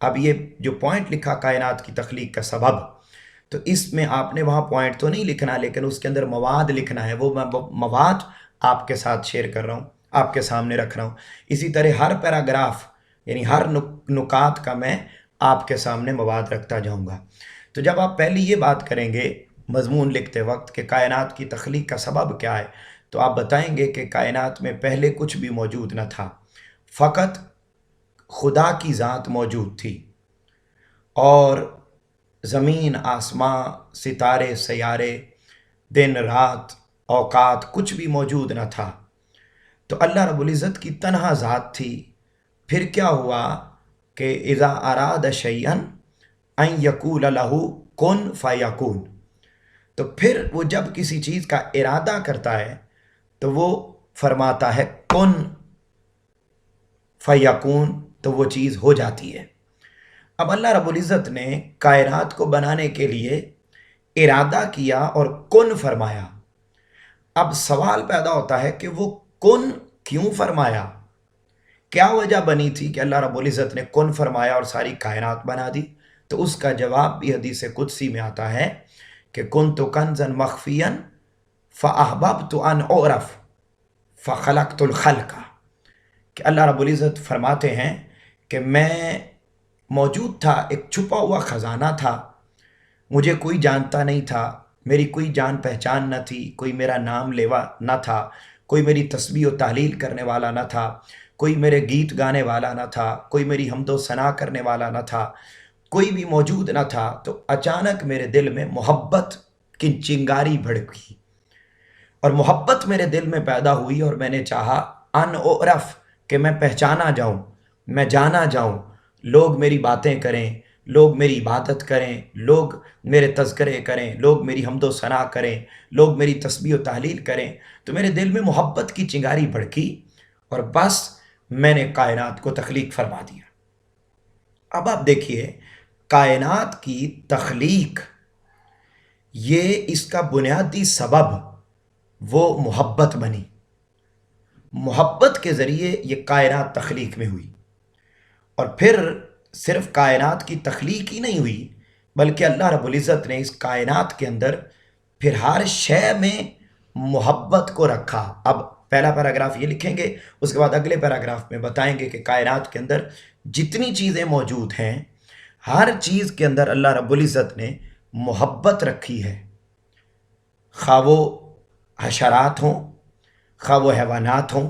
اب یہ جو پوائنٹ لکھا کائنات کی تخلیق کا سبب، تو اس میں آپ نے وہاں پوائنٹ تو نہیں لکھنا، لیکن اس کے اندر مواد لکھنا ہے. وہ میں مواد آپ کے ساتھ شیئر کر رہا ہوں، آپ کے سامنے رکھ رہا ہوں. اسی طرح ہر پیراگراف یعنی ہر نکات کا میں آپ کے سامنے مواد رکھتا جاؤں گا. تو جب آپ پہلی یہ بات کریں گے مضمون لکھتے وقت کہ کائنات کی تخلیق کا سبب کیا ہے، تو آپ بتائیں گے کہ کائنات میں پہلے کچھ بھی موجود نہ تھا، فقط خدا کی ذات موجود تھی، اور زمین، آسماں، ستارے، سیارے، دن رات، اوقات، کچھ بھی موجود نہ تھا. تو اللہ رب العزت کی تنہا ذات تھی. پھر کیا ہوا کہ اذا اراد شیئا ان یقول لہ کن فیکون. تو پھر وہ جب کسی چیز کا ارادہ کرتا ہے تو وہ فرماتا ہے کن فیکون، تو وہ چیز ہو جاتی ہے. اب اللہ رب العزت نے کائنات کو بنانے کے لیے ارادہ کیا اور کن فرمایا. اب سوال پیدا ہوتا ہے کہ وہ کن کیوں فرمایا؟ کیا وجہ بنی تھی کہ اللہ رب العزت نے کن فرمایا اور ساری کائنات بنا دی؟ تو اس کا جواب بھی حدیث قدسی میں آتا ہے کہ کنت کنزا مخفیا فاحببت ان اعرف فخلقت الخلق. کہ اللہ رب العزت فرماتے ہیں کہ میں موجود تھا، ایک چھپا ہوا خزانہ تھا، مجھے کوئی جانتا نہیں تھا، میری کوئی جان پہچان نہ تھی، کوئی میرا نام لیوا نہ تھا، کوئی میری تسبیح و تحلیل کرنے والا نہ تھا، کوئی میرے گیت گانے والا نہ تھا، کوئی میری حمد و ثنا کرنے والا نہ تھا، کوئی بھی موجود نہ تھا. تو اچانک میرے دل میں محبت کی چنگاری بھڑکی، اور محبت میرے دل میں پیدا ہوئی، اور میں نے چاہا ان اعرف کہ میں پہچانا جاؤں، میں جانا جاؤں، لوگ میری باتیں کریں، لوگ میری عبادت کریں، لوگ میرے تذکرے کریں، لوگ میری حمد و ثنا کریں، لوگ میری تسبیح و تحلیل کریں. تو میرے دل میں محبت کی چنگاری بھڑکی، اور بس میں نے کائنات کو تخلیق فرما دیا. اب آپ دیکھیے کائنات کی تخلیق، یہ اس کا بنیادی سبب وہ محبت بنی. محبت کے ذریعے یہ کائنات تخلیق میں ہوئی. اور پھر صرف کائنات کی تخلیق ہی نہیں ہوئی، بلکہ اللہ رب العزت نے اس کائنات کے اندر پھر ہر شے میں محبت کو رکھا. اب پہلا پیراگراف یہ لکھیں گے، اس کے بعد اگلے پیراگراف میں بتائیں گے کہ کائنات کے اندر جتنی چیزیں موجود ہیں، ہر چیز کے اندر اللہ رب العزت نے محبت رکھی ہے. خواہ وہ حشرات ہوں، خواہ وہ حیوانات ہوں،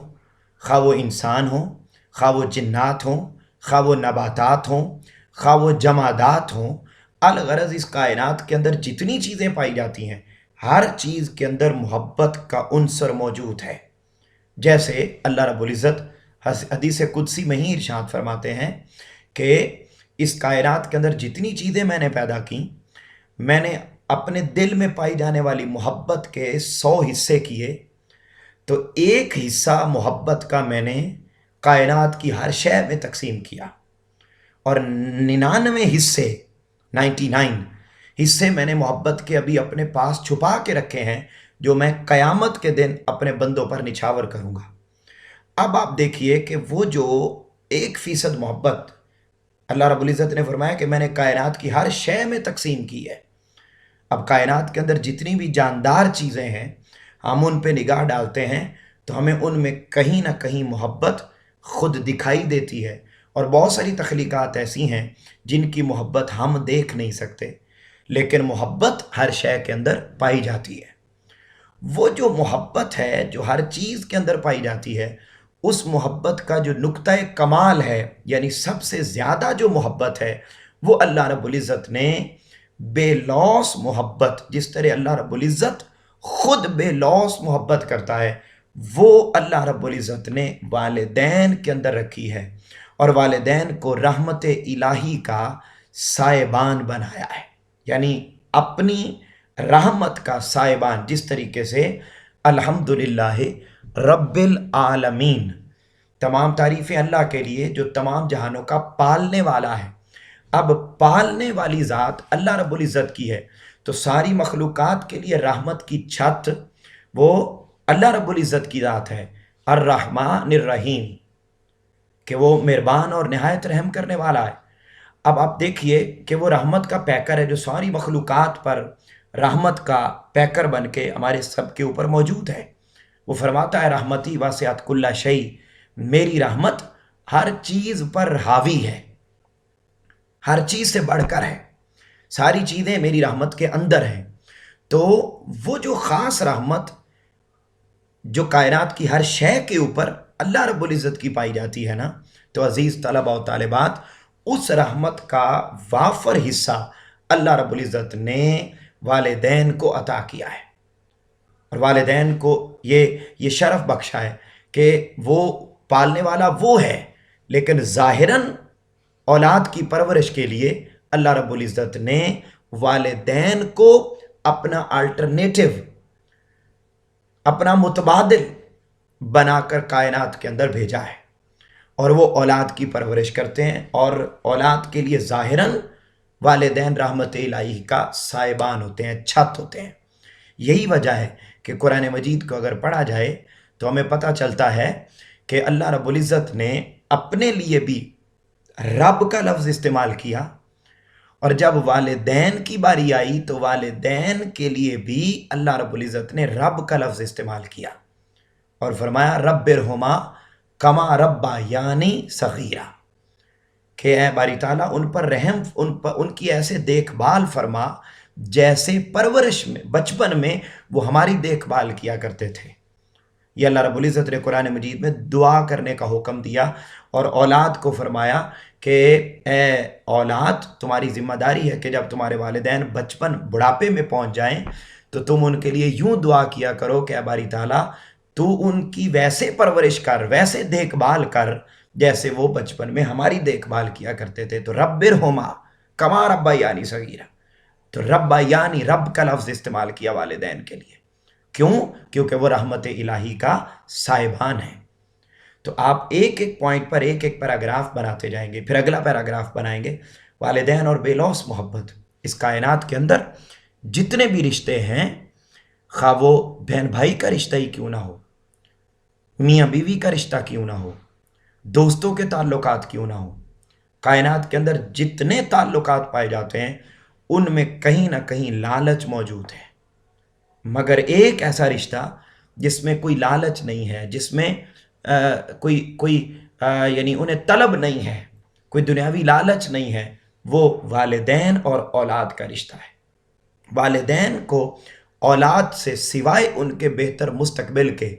خواہ وہ انسان ہوں، خواہ وہ جنات ہوں، خواہ وہ نباتات ہوں، خواہ وہ جمادات ہوں. الغرض اس کائنات کے اندر جتنی چیزیں پائی جاتی ہیں، ہر چیز کے اندر محبت کا عنصر موجود ہے. جیسے اللہ رب العزت حدیث قدسی میں ہی ارشاد فرماتے ہیں کہ اس کائنات کے اندر جتنی چیزیں میں نے پیدا کی، میں نے اپنے دل میں پائی جانے والی محبت کے 100 حصے کیے، تو ایک حصہ محبت کا میں نے کائنات کی ہر شے میں تقسیم کیا، اور 99 حصے 99 حصے میں نے محبت کے ابھی اپنے پاس چھپا کے رکھے ہیں، جو میں قیامت کے دن اپنے بندوں پر نچھاور کروں گا. اب آپ دیکھیے کہ وہ جو 1% محبت اللہ رب العزت نے فرمایا کہ میں نے کائنات کی ہر شے میں تقسیم کی ہے. اب کائنات کے اندر جتنی بھی جاندار چیزیں ہیں، ہم ان پہ نگاہ ڈالتے ہیں تو ہمیں ان میں کہیں نہ کہیں محبت خود دکھائی دیتی ہے. اور بہت ساری تخلیقات ایسی ہیں جن کی محبت ہم دیکھ نہیں سکتے، لیکن محبت ہر شے کے اندر پائی جاتی ہے. وہ جو محبت ہے جو ہر چیز کے اندر پائی جاتی ہے، اس محبت کا جو نقطہ کمال ہے، یعنی سب سے زیادہ جو محبت ہے، وہ اللہ رب العزت نے بے لوث محبت، جس طرح اللہ رب العزت خود بے لوث محبت کرتا ہے، وہ اللہ رب العزت نے والدین کے اندر رکھی ہے، اور والدین کو رحمت الہی کا سائبان بنایا ہے. یعنی اپنی رحمت کا سائبان، جس طریقے سے الحمدللہ رب العالمین، تمام تعریفیں اللہ کے لیے جو تمام جہانوں کا پالنے والا ہے. اب پالنے والی ذات اللہ رب العزت کی ہے، تو ساری مخلوقات کے لیے رحمت کی چھت وہ اللہ رب العزت کی ذات ہے، الرحمن الرحیم، کہ وہ مہربان اور نہایت رحم کرنے والا ہے. اب آپ دیکھیے کہ وہ رحمت کا پیکر ہے جو ساری مخلوقات پر رحمت کا پیکر بن کے ہمارے سب کے اوپر موجود ہے۔ وہ فرماتا ہے رحمتی واسعت کل شیء، میری رحمت ہر چیز پر حاوی ہے، ہر چیز سے بڑھ کر ہے، ساری چیزیں میری رحمت کے اندر ہیں۔ تو وہ جو خاص رحمت جو کائنات کی ہر شے کے اوپر اللہ رب العزت کی پائی جاتی ہے نا، تو عزیز طلبہ و طالبات، اس رحمت کا وافر حصہ اللہ رب العزت نے والدین کو عطا کیا ہے، اور والدین کو یہ شرف بخشا ہے کہ وہ پالنے والا وہ ہے، لیکن ظاہراً اولاد کی پرورش کے لیے اللہ رب العزت نے والدین کو اپنا الٹرنیٹو، اپنا متبادل بنا کر کائنات کے اندر بھیجا ہے، اور وہ اولاد کی پرورش کرتے ہیں، اور اولاد کے لیے ظاہراً والدین رحمت الہی کا سائبان ہوتے ہیں، چھت ہوتے ہیں۔ یہی وجہ ہے کہ قرآن مجید کو اگر پڑھا جائے تو ہمیں پتہ چلتا ہے کہ اللہ رب العزت نے اپنے لیے بھی رب کا لفظ استعمال کیا، اور جب والدین کی باری آئی تو والدین کے لیے بھی اللہ رب العزت نے رب کا لفظ استعمال کیا، اور فرمایا رب ارحمہ کما ربیانی صغیرا، کہ اے باری تعالیٰ ان پر رحم، ان کی ایسے دیکھ بھال فرما جیسے پرورش میں، بچپن میں وہ ہماری دیکھ بھال کیا کرتے تھے۔ یہ اللہ رب العزت نے قرآن مجید میں دعا کرنے کا حکم دیا، اور اولاد کو فرمایا کہ اے اولاد، تمہاری ذمہ داری ہے کہ جب تمہارے والدین بچپن بڑھاپے میں پہنچ جائیں تو تم ان کے لیے یوں دعا کیا کرو کہ اے باری تعالیٰ تو ان کی ویسے پرورش کر، ویسے دیکھ بھال کر جیسے وہ بچپن میں ہماری دیکھ بھال کیا کرتے تھے۔ تو رب ارحمہ کما ربیانی صغیرا، تو ربیانی، رب کا لفظ استعمال کیا والدین کے لیے، کیوں؟ کیونکہ وہ رحمت الہی کا سائبان ہے۔ تو آپ ایک ایک پوائنٹ پر ایک ایک پیراگراف بناتے جائیں گے، پھر اگلا پیراگراف بنائیں گے۔ والدین اور بے لوث محبت، اس کائنات کے اندر جتنے بھی رشتے ہیں، خواہ وہ بہن بھائی کا رشتہ ہی کیوں نہ ہو، میاں بیوی کا رشتہ کیوں نہ ہو، دوستوں کے تعلقات کیوں نہ ہو، کائنات کے اندر جتنے تعلقات پائے جاتے ہیں ان میں کہیں نہ کہیں لالچ موجود ہے، مگر ایک ایسا رشتہ جس میں کوئی لالچ نہیں ہے، جس میں کوئی یعنی انہیں طلب نہیں ہے، کوئی دنیاوی لالچ نہیں ہے، وہ والدین اور اولاد کا رشتہ ہے۔ والدین کو اولاد سے سوائے ان کے بہتر مستقبل کے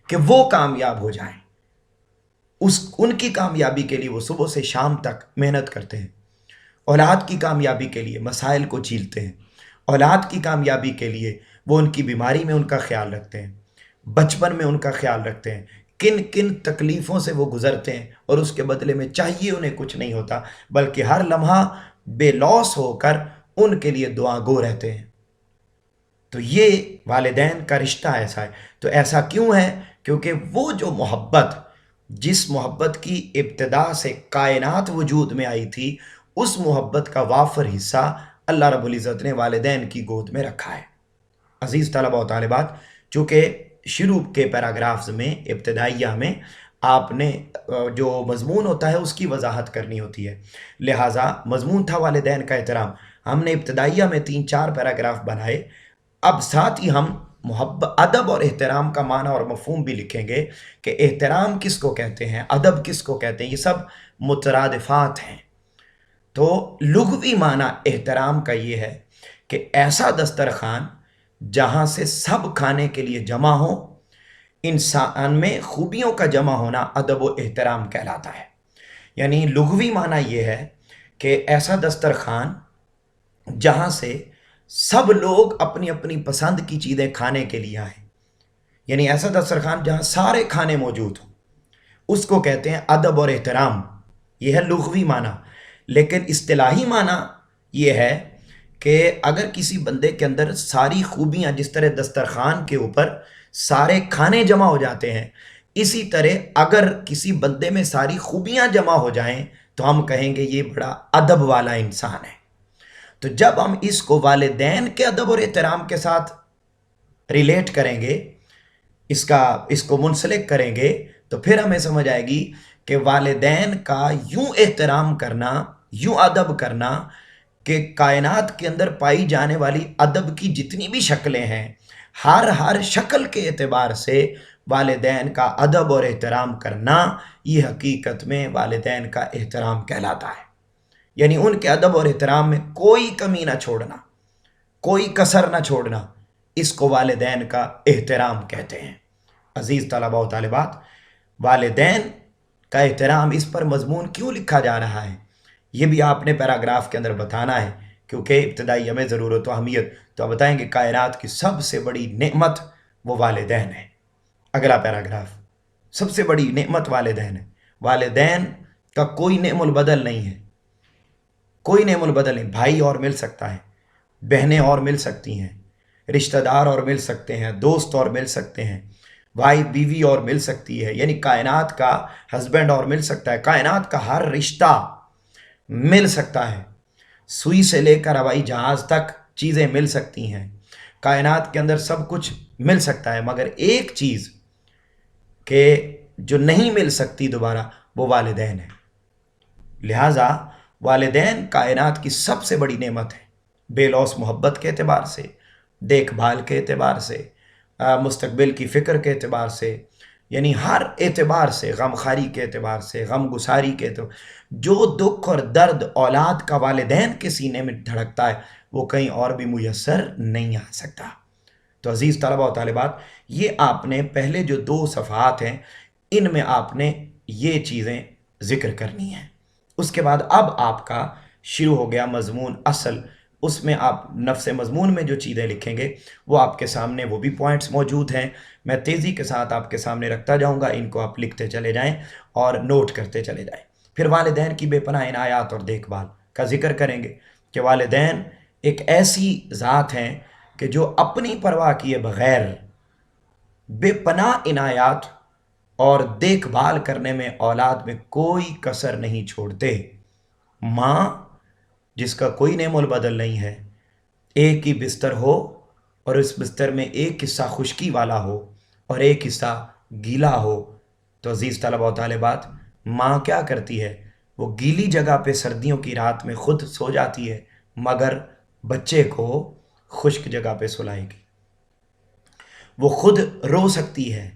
کہ وہ کامیاب ہو جائیں، ان کی کامیابی کے لیے وہ صبح سے شام تک محنت کرتے ہیں، اولاد کی کامیابی کے لیے مسائل کو جھیلتے ہیں، اولاد کی کامیابی کے لیے وہ ان کی بیماری میں ان کا خیال رکھتے ہیں، بچپن میں ان کا خیال رکھتے ہیں، کن کن تکلیفوں سے وہ گزرتے ہیں، اور اس کے بدلے میں چاہیے انہیں کچھ نہیں ہوتا، بلکہ ہر لمحہ بے لوث ہو کر ان کے لیے دعا گو رہتے ہیں۔ تو یہ والدین کا رشتہ ایسا ہے۔ تو ایسا کیوں ہے؟ کیونکہ وہ جو محبت، جس محبت کی ابتدا سے کائنات وجود میں آئی تھی، اس محبت کا وافر حصہ اللہ رب العزت نے والدین کی گود میں رکھا ہے۔ عزیز طلبہ و طالبات، چونکہ شروع کے پیراگرافز میں، ابتدائیہ میں آپ نے جو مضمون ہوتا ہے اس کی وضاحت کرنی ہوتی ہے، لہٰذا مضمون تھا والدین کا احترام، ہم نے ابتدائیہ میں 3-4 پیراگراف بنائے، اب ساتھ ہی ہم محبت، ادب اور احترام کا معنی اور مفہوم بھی لکھیں گے کہ احترام کس کو کہتے ہیں، ادب کس کو کہتے ہیں، یہ سب مترادفات ہیں۔ تو لغوی معنی احترام کا یہ ہے کہ ایسا دسترخوان جہاں سے سب کھانے کے لیے جمع ہو، انسان میں خوبیوں کا جمع ہونا ادب و احترام کہلاتا ہے۔ یعنی لغوی معنی یہ ہے کہ ایسا دسترخوان جہاں سے سب لوگ اپنی اپنی پسند کی چیزیں کھانے کے لیے آئیں، یعنی ایسا دسترخوان جہاں سارے کھانے موجود ہوں، اس کو کہتے ہیں ادب اور احترام۔ یہ ہے لغوی معنی، لیکن اصطلاحی معنی یہ ہے کہ اگر کسی بندے کے اندر ساری خوبیاں، جس طرح دسترخوان کے اوپر سارے کھانے جمع ہو جاتے ہیں، اسی طرح اگر کسی بندے میں ساری خوبیاں جمع ہو جائیں تو ہم کہیں گے یہ بڑا ادب والا انسان ہے۔ تو جب ہم اس کو والدین کے ادب اور احترام کے ساتھ ریلیٹ کریں گے، اس کو منسلک کریں گے، تو پھر ہمیں سمجھ آئے گی کہ والدین کا یوں احترام کرنا، یوں ادب کرنا کہ کائنات کے اندر پائی جانے والی ادب کی جتنی بھی شکلیں ہیں، ہر شکل کے اعتبار سے والدین کا ادب اور احترام کرنا، یہ حقیقت میں والدین کا احترام کہلاتا ہے۔ یعنی ان کے ادب اور احترام میں کوئی کمی نہ چھوڑنا، کوئی کسر نہ چھوڑنا، اس کو والدین کا احترام کہتے ہیں۔ عزیز طلباء و طالبات، والدین کا احترام اس پر مضمون کیوں لکھا جا رہا ہے، یہ بھی آپ نے پیراگراف کے اندر بتانا ہے، کیونکہ ابتدائی ہمیں ضرورت و اہمیت تو آپ بتائیں گے کائنات کی سب سے بڑی نعمت وہ والدین ہے۔ اگلا پیراگراف، سب سے بڑی نعمت والدین ہے۔ والدین کا کوئی نعم البدل نہیں ہے، کوئی نعم البدل نہیں۔ بھائی اور مل سکتا ہے، بہنیں اور مل سکتی ہیں، رشتہ دار اور مل سکتے ہیں، دوست اور مل سکتے ہیں، بھائی بیوی اور مل سکتی ہے، یعنی کائنات کا ہسبینڈ اور مل سکتا ہے، کائنات کا ہر رشتہ مل سکتا ہے، سوئی سے لے کر ہوائی جہاز تک چیزیں مل سکتی ہیں، کائنات کے اندر سب کچھ مل سکتا ہے، مگر ایک چیز کہ جو نہیں مل سکتی دوبارہ، وہ والدین ہیں۔ لہٰذا والدین کائنات کی سب سے بڑی نعمت ہے، بے لوث محبت کے اعتبار سے، دیکھ بھال کے اعتبار سے، مستقبل کی فکر کے اعتبار سے، یعنی ہر اعتبار سے، غم خاری کے اعتبار سے، غم گساری کے اعتبار، جو دکھ اور درد اولاد کا والدین کے سینے میں دھڑکتا ہے وہ کہیں اور بھی میسر نہیں آ سکتا۔ تو عزیز طلباء و طالبات، یہ آپ نے پہلے جو 2 صفحات ہیں ان میں آپ نے یہ چیزیں ذکر کرنی ہیں۔ اس کے بعد اب آپ کا شروع ہو گیا مضمون اصل، اس میں آپ نفس مضمون میں جو چیزیں لکھیں گے وہ آپ کے سامنے وہ بھی پوائنٹس موجود ہیں، میں تیزی کے ساتھ آپ کے سامنے رکھتا جاؤں گا، ان کو آپ لکھتے چلے جائیں اور نوٹ کرتے چلے جائیں۔ پھر والدین کی بے پناہ عنایات اور دیکھ بھال کا ذکر کریں گے کہ والدین ایک ایسی ذات ہیں کہ جو اپنی پرواہ کیے بغیر بے پناہ عنایات اور دیکھ بھال کرنے میں اولاد میں کوئی کسر نہیں چھوڑتے۔ ماں جس کا کوئی نعم البدل نہیں ہے، ایک ہی بستر ہو اور اس بستر میں ایک حصہ خشکی والا ہو اور ایک حصہ گیلا ہو، تو عزیز طلباء و طالبات، ماں کیا کرتی ہے؟ وہ گیلی جگہ پہ سردیوں کی رات میں خود سو جاتی ہے، مگر بچے کو خشک جگہ پہ سلائے گی۔ وہ خود رو سکتی ہے،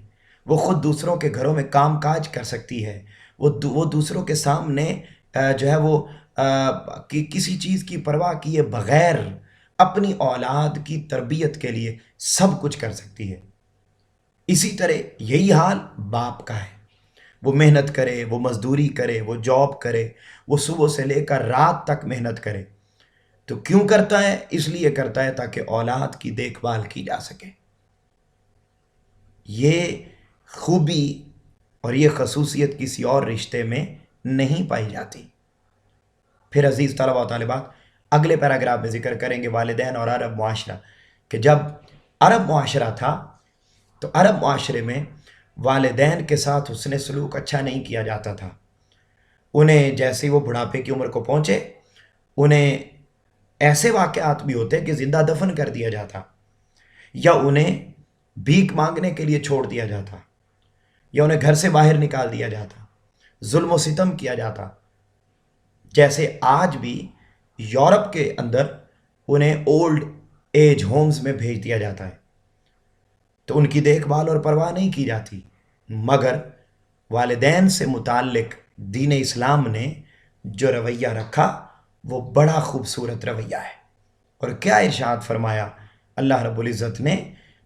وہ خود دوسروں کے گھروں میں کام کاج کر سکتی ہے، وہ دوسروں کے سامنے جو ہے وہ کسی چیز کی پرواہ کیے بغیر اپنی اولاد کی تربیت کے لیے سب کچھ کر سکتی ہے۔ اسی طرح یہی حال باپ کا ہے، وہ محنت کرے، وہ مزدوری کرے، وہ جاب کرے، وہ صبح سے لے کر رات تک محنت کرے، تو کیوں کرتا ہے؟ اس لیے کرتا ہے تاکہ اولاد کی دیکھ بھال کی جا سکے۔ یہ خوبی اور یہ خصوصیت کسی اور رشتے میں نہیں پائی جاتی۔ پھر عزیز طلباء و طالبات، اگلے پیراگراف میں ذکر کریں گے والدین اور عرب معاشرہ، کہ جب عرب معاشرہ تھا تو عرب معاشرے میں والدین کے ساتھ حسن سلوک اچھا نہیں کیا جاتا تھا۔ انہیں جیسے ہی وہ بڑھاپے کی عمر کو پہنچے، انہیں ایسے واقعات بھی ہوتے کہ زندہ دفن کر دیا جاتا، یا انہیں بھیک مانگنے کے لیے چھوڑ دیا جاتا، یا انہیں گھر سے باہر نکال دیا جاتا، ظلم و ستم کیا جاتا۔ جیسے آج بھی یورپ کے اندر انہیں اولڈ ایج ہومز میں بھیج دیا جاتا ہے، تو ان کی دیکھ بھال اور پرواہ نہیں کی جاتی، مگر والدین سے متعلق دین اسلام نے جو رویہ رکھا وہ بڑا خوبصورت رویہ ہے۔ اور کیا ارشاد فرمایا اللہ رب العزت نے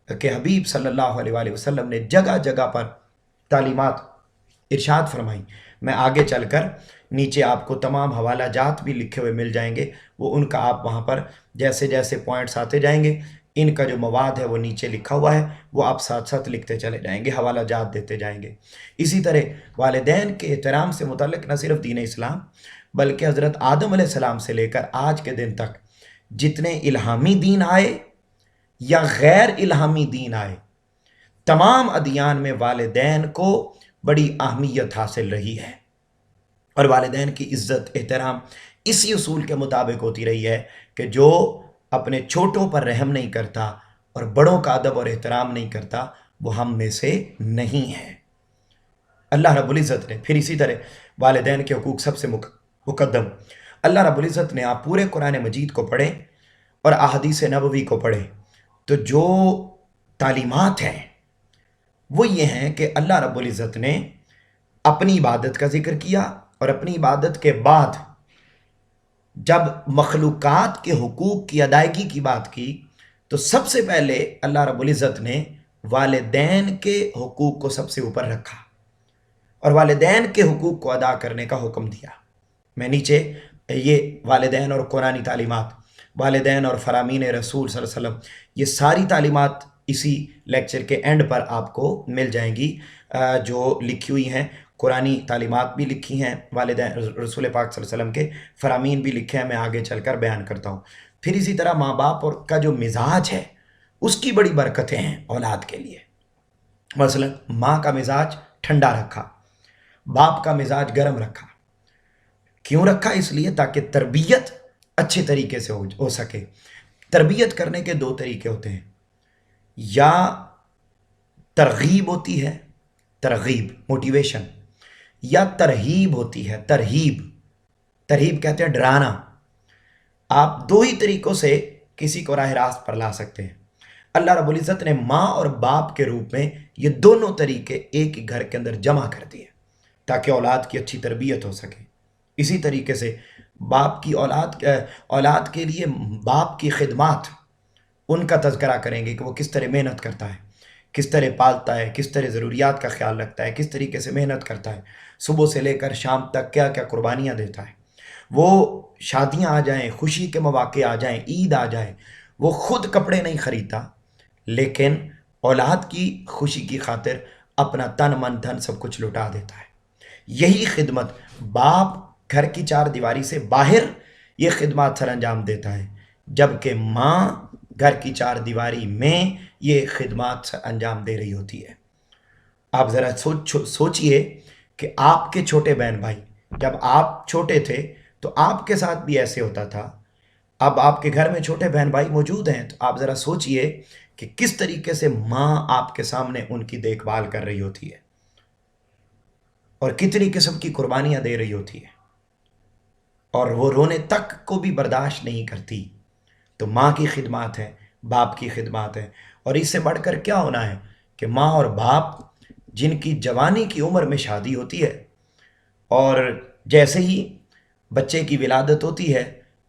کہ حبیب صلی اللہ علیہ وآلہ وسلم نے جگہ جگہ پر تعلیمات ارشاد فرمائی۔ میں آگے چل کر نیچے آپ کو تمام حوالہ جات بھی لکھے ہوئے مل جائیں گے، وہ ان کا آپ وہاں پر جیسے جیسے پوائنٹس آتے جائیں گے، ان کا جو مواد ہے وہ نیچے لکھا ہوا ہے، وہ آپ ساتھ ساتھ لکھتے چلے جائیں گے، حوالہ جات دیتے جائیں گے۔ اسی طرح والدین کے احترام سے متعلق نہ صرف دین اسلام بلکہ حضرت آدم علیہ السلام سے لے کر آج کے دن تک جتنے الہامی دین آئے یا غیر الہامی دین آئے، تمام ادیان میں والدین کو بڑی اہمیت حاصل رہی ہے، اور والدین کی عزت احترام اسی اصول کے مطابق ہوتی رہی ہے کہ جو اپنے چھوٹوں پر رحم نہیں کرتا اور بڑوں کا ادب اور احترام نہیں کرتا وہ ہم میں سے نہیں ہے۔ اللہ رب العزت نے پھر اسی طرح والدین کے حقوق سب سے مقدم اللہ رب العزت نے آپ پورے قرآن مجید کو پڑھیں اور احادیث نبوی کو پڑھیں تو جو تعلیمات ہیں وہ یہ ہیں کہ اللہ رب العزت نے اپنی عبادت کا ذکر کیا، اور اپنی عبادت کے بعد جب مخلوقات کے حقوق کی ادائیگی کی بات کی تو سب سے پہلے اللہ رب العزت نے والدین کے حقوق کو سب سے اوپر رکھا اور والدین کے حقوق کو ادا کرنے کا حکم دیا۔ میں نیچے یہ والدین اور قرآنی تعلیمات، والدین اور فرامین رسول صلی اللہ علیہ وسلم، یہ ساری تعلیمات اسی لیکچر کے اینڈ پر آپ کو مل جائیں گی، جو لکھی ہوئی ہیں۔ قرآنی تعلیمات بھی لکھی ہیں والدین رسول پاک صلی اللہ علیہ وسلم کے، فرامین بھی لکھے ہیں، میں آگے چل کر بیان کرتا ہوں۔ پھر اسی طرح ماں باپ اور کا جو مزاج ہے اس کی بڑی برکتیں ہیں اولاد کے لیے۔ مثلا ماں کا مزاج ٹھنڈا رکھا، باپ کا مزاج گرم رکھا۔ کیوں رکھا؟ اس لیے تاکہ تربیت اچھے طریقے سے ہو سکے۔ تربیت کرنے کے دو طریقے ہوتے ہیں، یا ترغیب ہوتی ہے، ترغیب موٹیویشن، یا ترہیب ہوتی ہے، ترہیب۔ ترہیب کہتے ہیں ڈرانا۔ آپ دو ہی طریقوں سے کسی کو راہ راست پر لا سکتے ہیں۔ اللہ رب العزت نے ماں اور باپ کے روپ میں یہ دونوں طریقے ایک ہی گھر کے اندر جمع کر دیے تاکہ اولاد کی اچھی تربیت ہو سکے۔ اسی طریقے سے باپ کی اولاد کے لیے باپ کی خدمات، ان کا تذکرہ کریں گے کہ وہ کس طرح محنت کرتا ہے، کس طرح پالتا ہے، کس طرح ضروریات کا خیال رکھتا ہے، کس طریقے سے محنت کرتا ہے، صبح سے لے کر شام تک کیا کیا قربانیاں دیتا ہے۔ وہ شادیاں آ جائیں، خوشی کے مواقع آ جائیں، عید آ جائے، وہ خود کپڑے نہیں خریدتا لیکن اولاد کی خوشی کی خاطر اپنا تن من دھن سب کچھ لٹا دیتا ہے۔ یہی خدمت باپ گھر کی چار دیواری سے باہر یہ خدمات سر انجام دیتا ہے، جبکہ ماں گھر کی چار دیواری میں یہ خدمات سر انجام دے رہی ہوتی ہے۔ آپ ذرا سوچئے کہ آپ کے چھوٹے بہن بھائی جب آپ چھوٹے تھے تو آپ کے ساتھ بھی ایسے ہوتا تھا۔ اب آپ کے گھر میں چھوٹے بہن بھائی موجود ہیں تو آپ ذرا سوچئے کہ کس طریقے سے ماں آپ کے سامنے ان کی دیکھ بھال کر رہی ہوتی ہے اور کتنی قسم کی قربانیاں دے رہی ہوتی ہے، اور وہ رونے تک کو بھی برداشت نہیں کرتی۔ تو ماں کی خدمات ہے، باپ کی خدمات ہے، اور اس سے بڑھ کر کیا ہونا ہے کہ ماں اور باپ جن کی جوانی کی عمر میں شادی ہوتی ہے اور جیسے ہی بچے کی ولادت ہوتی ہے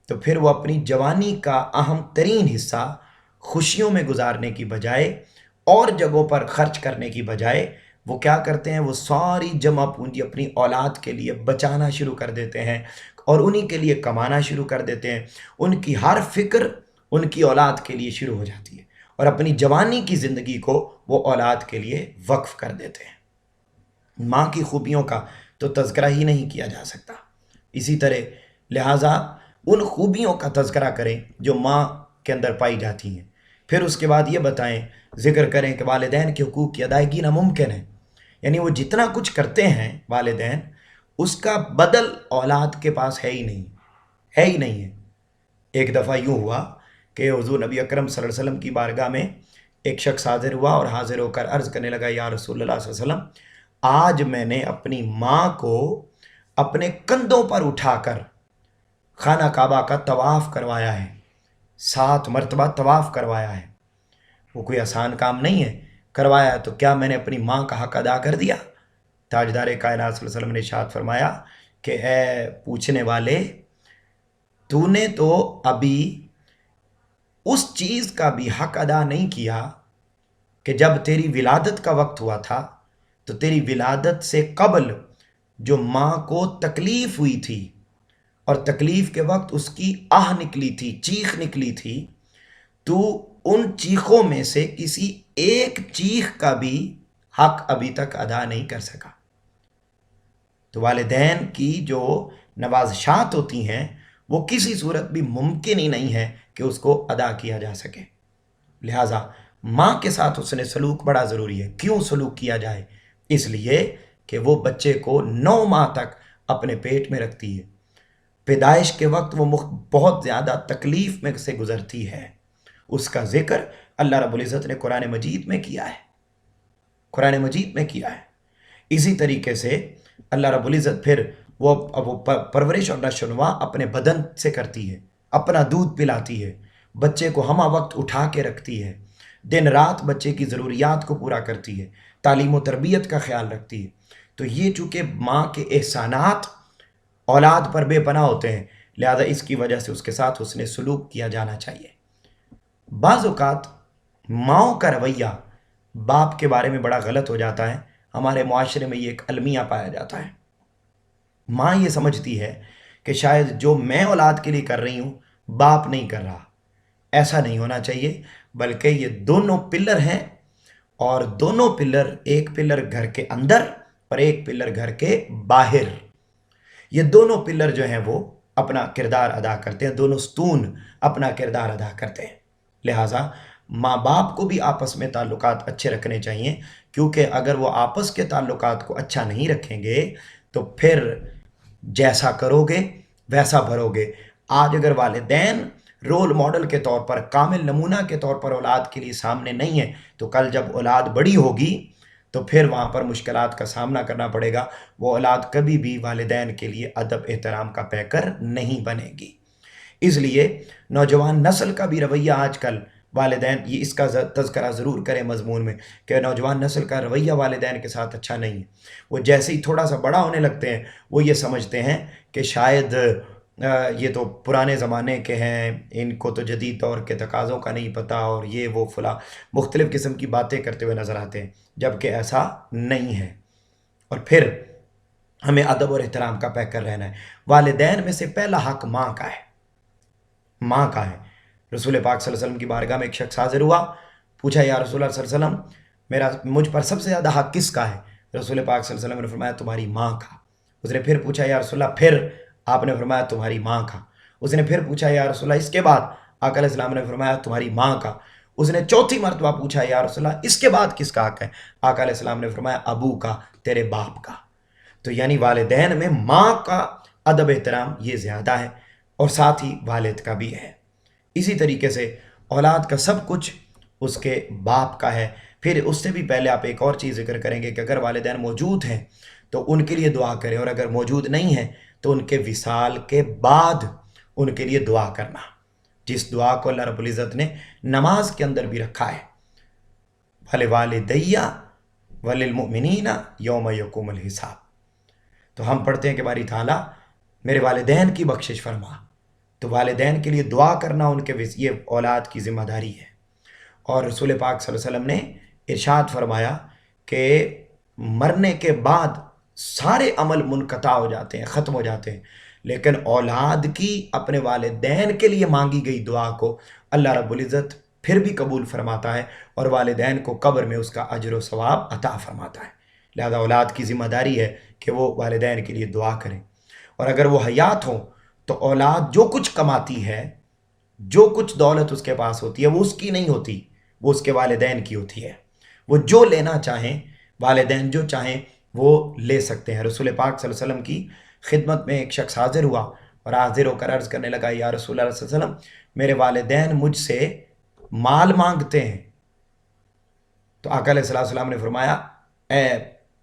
تو پھر وہ اپنی جوانی کا اہم ترین حصہ خوشیوں میں گزارنے کی بجائے اور جگہوں پر خرچ کرنے کی بجائے وہ کیا کرتے ہیں، وہ ساری جمع پونجی اپنی اولاد کے لیے بچانا شروع کر دیتے ہیں اور انہی کے لیے کمانا شروع کر دیتے ہیں۔ ان کی ہر فکر ان کی اولاد کے لیے شروع ہو جاتی ہے اور اپنی جوانی کی زندگی کو وہ اولاد کے لیے وقف کر دیتے ہیں۔ ماں کی خوبیوں کا تو تذکرہ ہی نہیں کیا جا سکتا۔ اسی طرح لہٰذا ان خوبیوں کا تذکرہ کریں جو ماں کے اندر پائی جاتی ہیں، پھر اس کے بعد یہ بتائیں، ذکر کریں کہ والدین کے حقوق کی ادائیگی ناممکن ہے، یعنی وہ جتنا کچھ کرتے ہیں والدین اس کا بدل اولاد کے پاس ہے ہی نہیں ہے۔ ایک دفعہ یوں ہوا کہ حضور نبی اکرم صلی اللہ علیہ وسلم کی بارگاہ میں ایک شخص حاضر ہوا اور حاضر ہو کر عرض کرنے لگا، یا رسول اللہ صلی اللہ علیہ وسلم، آج میں نے اپنی ماں کو اپنے کندھوں پر اٹھا کر خانہ کعبہ کا طواف کروایا ہے، 7 مرتبہ طواف کروایا ہے۔ وہ کوئی آسان کام نہیں ہے، کروایا تو کیا میں نے اپنی ماں کا حق ادا کر دیا؟ تاجدار کائنات صلی اللہ علیہ وسلم نے ارشاد فرمایا کہ اے پوچھنے والے، تو نے تو ابھی اس چیز کا بھی حق ادا نہیں کیا کہ جب تیری ولادت کا وقت ہوا تھا تو تیری ولادت سے قبل جو ماں کو تکلیف ہوئی تھی اور تکلیف کے وقت اس کی آہ نکلی تھی، چیخ نکلی تھی، تو ان چیخوں میں سے کسی ایک چیخ کا بھی حق ابھی تک ادا نہیں کر سکا۔ تو والدین کی جو نوازشات ہوتی ہیں وہ کسی صورت بھی ممکن ہی نہیں ہے کہ اس کو ادا کیا جا سکے۔ لہٰذا ماں کے ساتھ اس نے سلوک بڑا ضروری ہے۔ کیوں سلوک کیا جائے؟ اس لیے کہ وہ بچے کو 9 ماہ تک اپنے پیٹ میں رکھتی ہے، پیدائش کے وقت وہ بہت زیادہ تکلیف میں سے گزرتی ہے۔ اس کا ذکر اللہ رب العزت نے قرآن مجید میں کیا ہے، اسی طریقے سے اللہ رب العزت پھر وہ پرورش اور نشو و نما اپنے بدن سے کرتی ہے، اپنا دودھ پلاتی ہے، بچے کو ہمہ وقت اٹھا کے رکھتی ہے، دن رات بچے کی ضروریات کو پورا کرتی ہے، تعلیم و تربیت کا خیال رکھتی ہے۔ تو یہ چونکہ ماں کے احسانات اولاد پر بے پناہ ہوتے ہیں، لہذا اس کی وجہ سے اس کے ساتھ حسن سلوک کیا جانا چاہیے۔ بعض اوقات ماؤں کا رویہ باپ کے بارے میں بڑا غلط ہو جاتا ہے، ہمارے معاشرے میں یہ ایک المیہ پایا جاتا ہے۔ ماں یہ سمجھتی ہے کہ شاید جو میں اولاد کے لیے کر رہی ہوں باپ نہیں کر رہا۔ ایسا نہیں ہونا چاہیے، بلکہ یہ دونوں پلر ہیں، اور دونوں پلر، ایک پلر گھر کے اندر اور ایک پلر گھر کے باہر، یہ دونوں پلر جو ہیں وہ اپنا کردار ادا کرتے ہیں، دونوں ستون اپنا کردار ادا کرتے ہیں۔ لہٰذا ماں باپ کو بھی آپس میں تعلقات اچھے رکھنے چاہیے، کیونکہ اگر وہ آپس کے تعلقات کو اچھا نہیں رکھیں گے تو پھر جیسا کرو گے ویسا بھرو گے۔ آج اگر والدین رول ماڈل کے طور پر، کامل نمونہ کے طور پر اولاد کے لیے سامنے نہیں ہے، تو کل جب اولاد بڑی ہوگی تو پھر وہاں پر مشکلات کا سامنا کرنا پڑے گا۔ وہ اولاد کبھی بھی والدین کے لیے ادب احترام کا پیکر نہیں بنے گی۔ اس لیے نوجوان نسل کا بھی رویہ آج کل والدین، یہ اس کا تذکرہ ضرور کریں مضمون میں، کہ نوجوان نسل کا رویہ والدین کے ساتھ اچھا نہیں ہے۔ وہ جیسے ہی تھوڑا سا بڑا ہونے لگتے ہیں وہ یہ سمجھتے ہیں کہ شاید یہ تو پرانے زمانے کے ہیں، ان کو تو جدید دور کے تقاضوں کا نہیں پتہ، اور یہ وہ فلاں مختلف قسم کی باتیں کرتے ہوئے نظر آتے ہیں، جبکہ ایسا نہیں ہے۔ اور پھر ہمیں ادب اور احترام کا پیکر رہنا ہے۔ والدین میں سے پہلا حق ماں کا ہے، ماں کا ہے۔ رسول پاک صلی اللہ علیہ وسلم کی بارگاہ میں ایک شخص حاضر ہوا، پوچھا یا رسول اللہ صلی اللہ علیہ وسلم مجھ پر سب سے زیادہ حق کس کا ہے؟ رسول پاک صلی اللہ علیہ وسلم نے فرمایا تمہاری ماں کا۔ اس نے پھر پوچھا یا رسول اللہ، پھر آپ نے فرمایا تمہاری ماں کا۔ اس نے پھر پوچھا یا رسول اللہ اس کے بعد؟ آقا علیہ السلام نے فرمایا تمہاری ماں کا۔ اس نے چوتھی مرتبہ پوچھا یا رسول اللہ اس کے بعد کس کا حق ہے؟ آقا علیہ السلام نے فرمایا ابو کا، تیرے باپ کا۔ تو یعنی والدین میں ماں کا ادب احترام یہ زیادہ ہے، اور ساتھ ہی والد کا بھی ہے۔ اسی طریقے سے اولاد کا سب کچھ اس کے باپ کا ہے۔ پھر اس سے بھی پہلے آپ ایک اور چیز ذکر کریں گے کہ اگر والدین موجود ہیں تو ان کے لیے دعا کریں، اور اگر موجود نہیں ہیں تو ان کے وصال کے بعد ان کے لیے دعا کرنا، جس دعا کو اللہ رب العزت نے نماز کے اندر بھی رکھا ہے، وَلِوَالِدَيَّ وَلِلْمُؤْمِنِينَ يَوْمَ يَقُومُ الْحِسَابُ۔ تو ہم پڑھتے ہیں کہ باری تعالیٰ میرے والدین کی بخشش فرما، تو والدین کے لیے دعا کرنا ان کے یہ اولاد کی ذمہ داری ہے۔ اور رسول پاک صلی اللہ علیہ وسلم نے ارشاد فرمایا کہ مرنے کے بعد سارے عمل منقطع ہو جاتے ہیں، ختم ہو جاتے ہیں، لیکن اولاد کی اپنے والدین کے لیے مانگی گئی دعا کو اللہ رب العزت پھر بھی قبول فرماتا ہے، اور والدین کو قبر میں اس کا اجر و ثواب عطا فرماتا ہے۔ لہذا اولاد کی ذمہ داری ہے کہ وہ والدین کے لیے دعا کریں، اور اگر وہ حیات ہوں تو اولاد جو کچھ کماتی ہے، جو کچھ دولت اس کے پاس ہوتی ہے، وہ اس کی نہیں ہوتی، وہ اس کے والدین کی ہوتی ہے۔ وہ جو لینا چاہیں، والدین جو چاہیں وہ لے سکتے ہیں۔ رسول پاک صلی اللہ علیہ وسلم کی خدمت میں ایک شخص حاضر ہوا، اور حاضر ہو کر عرض کرنے لگا یا رسول اللہ صلی اللہ علیہ وسلم میرے والدین مجھ سے مال مانگتے ہیں۔ تو آقا علیہ السلام نے فرمایا اے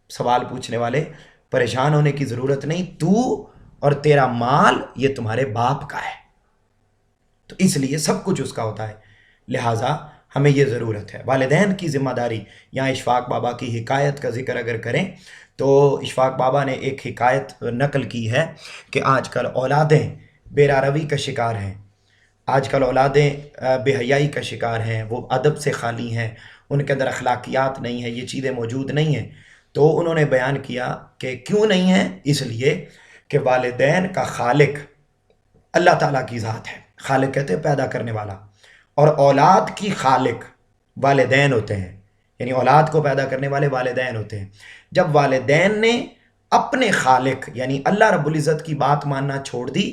سوال پوچھنے والے، پریشان ہونے کی ضرورت نہیں، تو اور تیرا مال یہ تمہارے باپ کا ہے، تو اس لیے سب کچھ اس کا ہوتا ہے۔ لہٰذا ہمیں یہ ضرورت ہے والدین کی ذمہ داری۔ یہاں اشفاق بابا کی حکایت کا ذکر اگر کریں تو اشفاق بابا نے ایک حکایت نقل کی ہے کہ آج کل اولادیں بے روی کا شکار ہیں، آج کل اولادیں بے حیائی کا شکار ہیں، وہ ادب سے خالی ہیں، ان کے اندر اخلاقیات نہیں ہیں، یہ چیزیں موجود نہیں ہیں۔ تو انہوں نے بیان کیا کہ کیوں نہیں ہیں؟ اس لیے کہ والدین کا خالق اللہ تعالیٰ کی ذات ہے، خالق کہتے ہیں پیدا کرنے والا، اور اولاد کی خالق والدین ہوتے ہیں، یعنی اولاد کو پیدا کرنے والے والدین ہوتے ہیں۔ جب والدین نے اپنے خالق یعنی اللہ رب العزت کی بات ماننا چھوڑ دی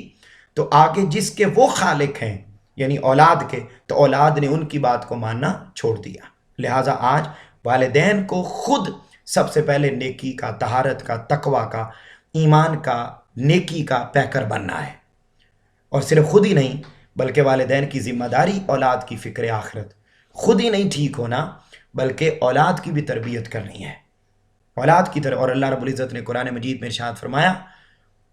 تو آگے جس کے وہ خالق ہیں یعنی اولاد کے، تو اولاد نے ان کی بات کو ماننا چھوڑ دیا۔ لہٰذا آج والدین کو خود سب سے پہلے نیکی کا، طہارت کا، تقوی کا، ایمان کا، نیکی کا پیکر بننا ہے، اور صرف خود ہی نہیں بلکہ والدین کی ذمہ داری اولاد کی فکر آخرت، خود ہی نہیں ٹھیک ہونا بلکہ اولاد کی بھی تربیت کرنی ہے، اولاد کی طرح۔ اور اللہ رب العزت نے قرآن مجید میں ارشاد فرمایا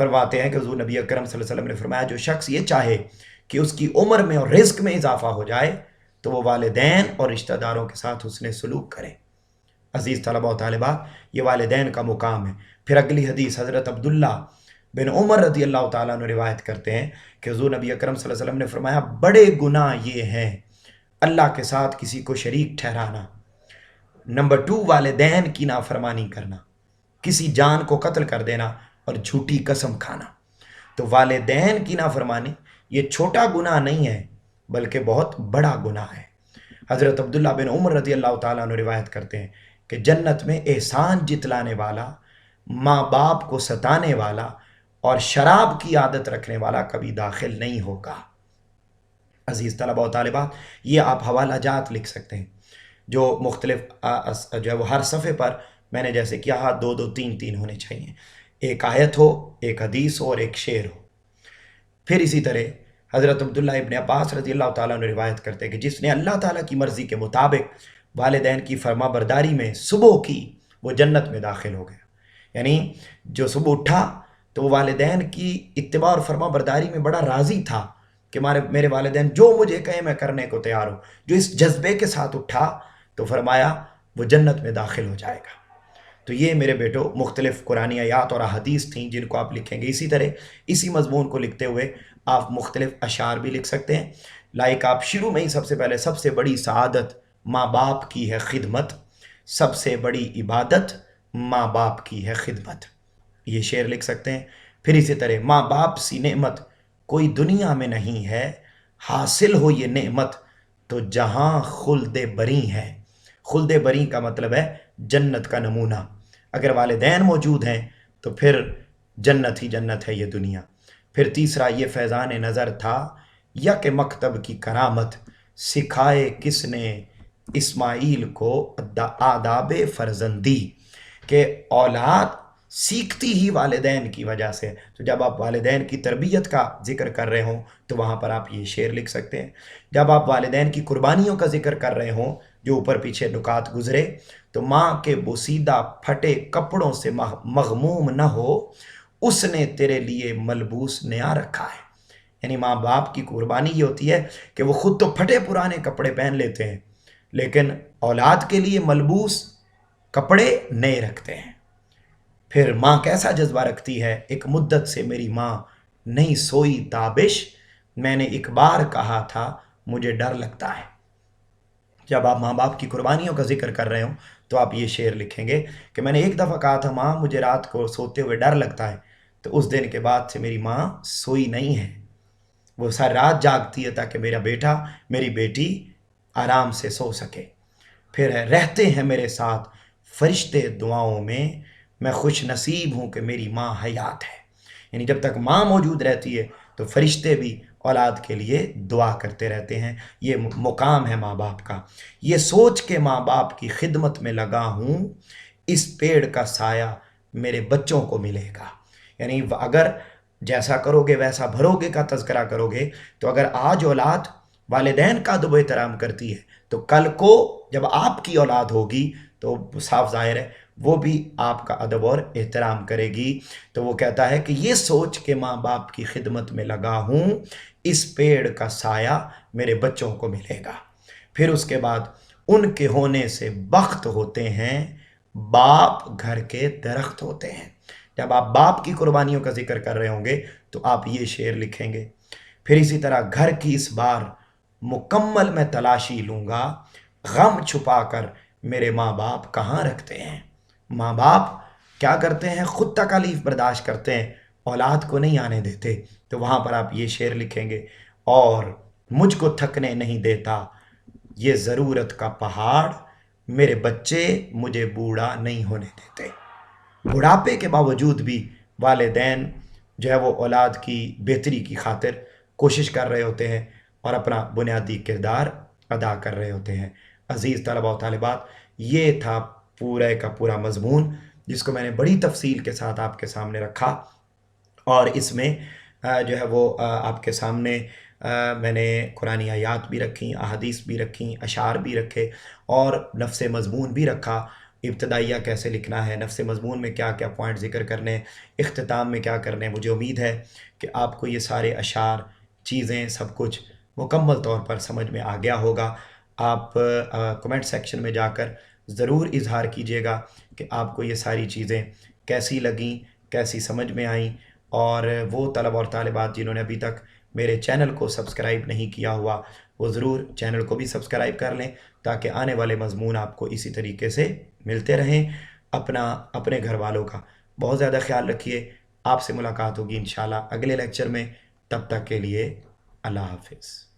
فرماتے ہیں کہ حضور نبی اکرم صلی اللہ علیہ وسلم نے فرمایا جو شخص یہ چاہے کہ اس کی عمر میں اور رزق میں اضافہ ہو جائے تو وہ والدین اور رشتہ داروں کے ساتھ حسن سلوک کرے۔ عزیز طلبہ و طالبات، یہ والدین کا مقام ہے۔ پھر اگلی حدیث حضرت عبداللہ بن عمر رضی اللہ تعالیٰ عنہ روایت کرتے ہیں کہ حضور نبی اکرم صلی اللہ علیہ وسلم نے فرمایا بڑے گناہ یہ ہیں اللہ کے ساتھ کسی کو شریک ٹھہرانا، نمبر 2 والدین کی نافرمانی کرنا، کسی جان کو قتل کر دینا اور جھوٹی قسم کھانا۔ تو والدین کی نافرمانی یہ چھوٹا گناہ نہیں ہے بلکہ بہت بڑا گناہ ہے۔ حضرت عبداللہ بن عمر رضی اللہ تعالیٰ عنہ روایت کرتے ہیں کہ جنت میں احسان جتلانے والا، ماں باپ کو ستانے والا اور شراب کی عادت رکھنے والا کبھی داخل نہیں ہوگا۔ عزیز طلبہ و طالبات، یہ آپ حوالہ جات لکھ سکتے ہیں جو مختلف جو ہے وہ ہر صفحے پر میں نے جیسے کیا 2 2 3 3 ہونے چاہیے، ایک آیت ہو، ایک حدیث ہو اور ایک شعر ہو۔ پھر اسی طرح حضرت عبداللہ ابن عباس رضی اللہ تعالیٰ نے روایت کرتے ہیں کہ جس نے اللہ تعالیٰ کی مرضی کے مطابق والدین کی فرما برداری میں صبح کی وہ جنت میں داخل ہو گیا۔ یعنی جو صبح اٹھا تو وہ والدین کی اتباع اور فرما برداری میں بڑا راضی تھا کہ میرے والدین جو مجھے کہیں میں کرنے کو تیار ہوں۔ جو اس جذبے کے ساتھ اٹھا تو فرمایا وہ جنت میں داخل ہو جائے گا۔ تو یہ میرے بیٹو مختلف قرآنی آیات اور احادیث تھیں جن کو آپ لکھیں گے۔ اسی طرح اسی مضمون کو لکھتے ہوئے آپ مختلف اشعار بھی لکھ سکتے ہیں۔ لائک آپ شروع میں ہی سب سے پہلے سب سے بڑی سعادت ماں باپ کی ہے خدمت، سب سے بڑی عبادت ماں باپ کی ہے خدمت، یہ شعر لکھ سکتے ہیں۔ پھر اسی طرح ماں باپ سی نعمت کوئی دنیا میں نہیں ہے، حاصل ہو یہ نعمت تو جہاں خلد بری ہے۔ خلد بری کا مطلب ہے جنت کا نمونہ۔ اگر والدین موجود ہیں تو پھر جنت ہی جنت ہے یہ دنیا۔ پھر تیسرا یہ فیضان نظر تھا یک مکتب کی کرامت، سکھائے کس نے اسماعیل کو آداب فرزندی، کہ اولاد سیکھتی ہی والدین کی وجہ سے۔ تو جب آپ والدین کی تربیت کا ذکر کر رہے ہوں تو وہاں پر آپ یہ شعر لکھ سکتے ہیں۔ جب آپ والدین کی قربانیوں کا ذکر کر رہے ہوں جو اوپر پیچھے نکات گزرے تو ماں کے بوسیدہ پھٹے کپڑوں سے مغموم نہ ہو، اس نے تیرے لیے ملبوس نیا رکھا ہے۔ یعنی ماں باپ کی قربانی یہ ہوتی ہے کہ وہ خود تو پھٹے پرانے کپڑے پہن لیتے ہیں لیکن اولاد کے لیے ملبوس کپڑے نئے رکھتے ہیں۔ پھر ماں کیسا جذبہ رکھتی ہے، ایک مدت سے میری ماں نہیں سوئی تابش، میں نے ایک بار کہا تھا مجھے ڈر لگتا ہے۔ جب آپ ماں باپ کی قربانیوں کا ذکر کر رہے ہوں تو آپ یہ شعر لکھیں گے کہ میں نے ایک دفعہ کہا تھا ماں مجھے رات کو سوتے ہوئے ڈر لگتا ہے، تو اس دن کے بعد سے میری ماں سوئی نہیں ہے، وہ ساری رات جاگتی ہے تاکہ میرا بیٹا میری بیٹی آرام سے سو سکے۔ پھر ہے رہتے ہیں میرے ساتھ فرشتے دعاؤں میں خوش نصیب ہوں کہ میری ماں حیات ہے۔ یعنی جب تک ماں موجود رہتی ہے تو فرشتے بھی اولاد کے لیے دعا کرتے رہتے ہیں۔ یہ مقام ہے ماں باپ کا۔ یہ سوچ کے ماں باپ کی خدمت میں لگا ہوں، اس پیڑ کا سایہ میرے بچوں کو ملے گا۔ یعنی اگر جیسا کرو گے ویسا بھرو گے کا تذکرہ کرو گے تو اگر آج اولاد والدین کا ادب و احترام کرتی ہے تو کل کو جب آپ کی اولاد ہوگی تو صاف ظاہر ہے وہ بھی آپ کا ادب اور احترام کرے گی۔ تو وہ کہتا ہے کہ یہ سوچ کے ماں باپ کی خدمت میں لگا ہوں، اس پیڑ کا سایہ میرے بچوں کو ملے گا۔ پھر اس کے بعد ان کے ہونے سے بخت ہوتے ہیں، باپ گھر کے درخت ہوتے ہیں۔ جب آپ باپ کی قربانیوں کا ذکر کر رہے ہوں گے تو آپ یہ شعر لکھیں گے۔ پھر اسی طرح گھر کی اس بار مکمل میں تلاشی لوں گا، غم چھپا کر میرے ماں باپ کہاں رکھتے ہیں۔ ماں باپ کیا کرتے ہیں، خود تکالیف برداشت کرتے ہیں، اولاد کو نہیں آنے دیتے۔ تو وہاں پر آپ یہ شعر لکھیں گے، اور مجھ کو تھکنے نہیں دیتا یہ ضرورت کا پہاڑ، میرے بچے مجھے بوڑھا نہیں ہونے دیتے۔ بڑھاپے کے باوجود بھی والدین جو ہے وہ اولاد کی بہتری کی خاطر کوشش کر رہے ہوتے ہیں اور اپنا بنیادی کردار ادا کر رہے ہوتے ہیں۔ عزیز طلبہ و طالبات، یہ تھا پورے کا پورا مضمون جس کو میں نے بڑی تفصیل کے ساتھ آپ کے سامنے رکھا، اور اس میں جو ہے وہ آپ کے سامنے میں نے قرآنی آیات بھی رکھیں، احادیث بھی رکھیں، اشعار بھی رکھے اور نفس مضمون بھی رکھا، ابتدائیہ کیسے لکھنا ہے، نفس مضمون میں کیا کیا پوائنٹ ذکر کرنے، اختتام میں کیا کرنے. مجھے امید ہے کہ آپ کو یہ سارے اشعار، چیزیں، سب کچھ مکمل طور پر سمجھ میں آ گیا ہوگا. آپ کمنٹ سیکشن میں جا کر ضرور اظہار کیجیے گا کہ آپ کو یہ ساری چیزیں کیسی لگیں، کیسی سمجھ میں آئیں. اور وہ طلبہ اور طالبات جنہوں نے ابھی تک میرے چینل کو سبسکرائب نہیں کیا ہوا، وہ ضرور چینل کو بھی سبسکرائب کر لیں تاکہ آنے والے مضمون آپ کو اسی طریقے سے ملتے رہیں. اپنے گھر والوں کا بہت زیادہ خیال رکھیے. آپ سے ملاقات ہوگی انشاءاللہ اگلے لیکچر میں. تب تک کے لیے اللہ حافظ.